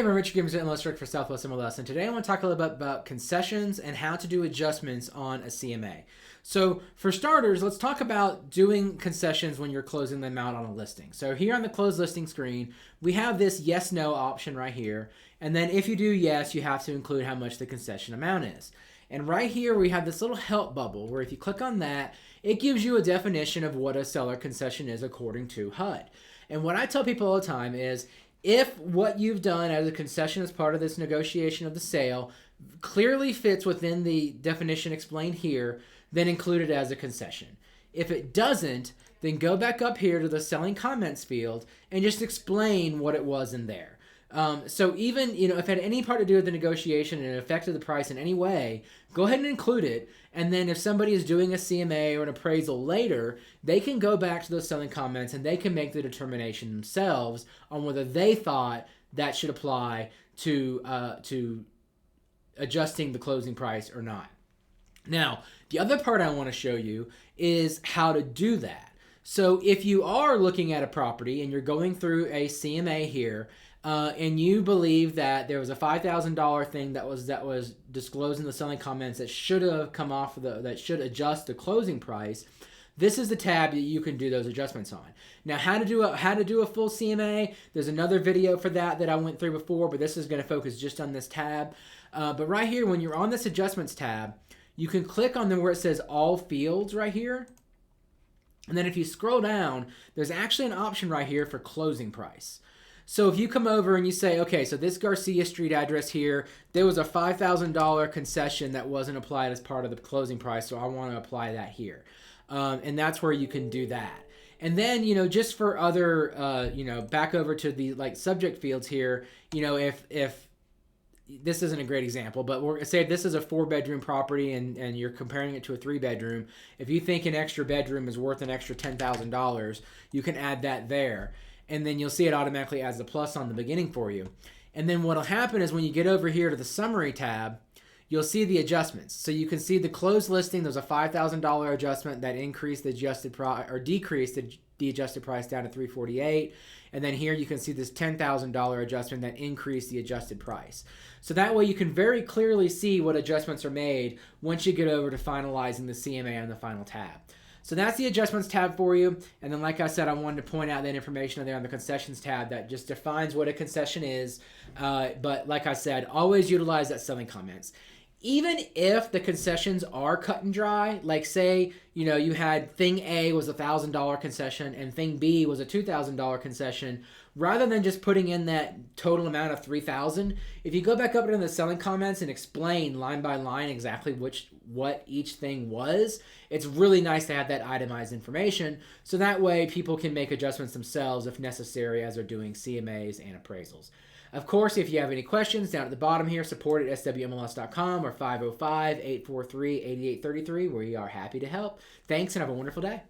Hey everyone, Richard Games MLS Director for Southwest MLS, and today I want to talk a little bit about concessions and how to do adjustments on a CMA. So for starters, let's talk about doing concessions when you're closing them out on a listing. So here on the closed listing screen, we have this yes/no option right here, and then if you do yes, you have to include how much the concession amount is. And right here we have this little help bubble where if you click on that, it gives you a definition of what a seller concession is according to HUD. And what I tell people all the time is, if what you've done as a concession as part of this negotiation of the sale clearly fits within the definition explained here, then include it as a concession. If it doesn't, then go back up here to the selling comments field and just explain what it was in there. So even, if it had any part to do with the negotiation and it affected the price in any way, go ahead and include it. And then if somebody is doing a CMA or an appraisal later, they can go back to those selling comments and they can make the determination themselves on whether they thought that should apply to adjusting the closing price or not. Now, the other part I want to show you is how to do that. So if you are looking at a property and you're going through a CMA here, and you believe that there was a $5,000 thing that was disclosed in the selling comments that should have come off that should adjust the closing price, this is the tab that you can do those adjustments on. Now, how to do a full CMA, there's another video for that I went through before, but this is going to focus just on this tab. But right here, when you're on this adjustments tab, you can click on where it says all fields right here. And then if you scroll down, there's actually an option right here for closing price. So if you come over and you say, okay, so this Garcia Street address here, there was a $5,000 concession that wasn't applied as part of the closing price, so I want to apply that here. And that's where you can do that. And then, just for other, back over to the subject fields here, if this isn't a great example, but say this is a 4-bedroom property and you're comparing it to a 3-bedroom. If you think an extra bedroom is worth an extra $10,000, you can add that there. And then you'll see it automatically adds the plus on the beginning for you. And then what'll happen is when you get over here to the summary tab, you'll see the adjustments. So you can see the closed listing, there's a $5,000 adjustment that increased the adjusted price or decreased the adjusted price down to $348. And then here you can see this $10,000 adjustment that increased the adjusted price. So that way you can very clearly see what adjustments are made once you get over to finalizing the CMA on the final tab. So that's the adjustments tab for you. And then like I said, I wanted to point out that information there on the concessions tab that just defines what a concession is. But like I said, always utilize that selling comments. Even if the concessions are cut and dry, like say, you had thing A was a $1,000 concession and thing B was a $2,000 concession, rather than just putting in that total amount of $3,000, if you go back up into the selling comments and explain line by line exactly what each thing was, it's really nice to have that itemized information, so that way people can make adjustments themselves if necessary as they're doing CMAs and appraisals. Of course, if you have any questions, down at the bottom here, support at SWMLS.com or 505-843-8833. We are happy to help. Thanks and have a wonderful day.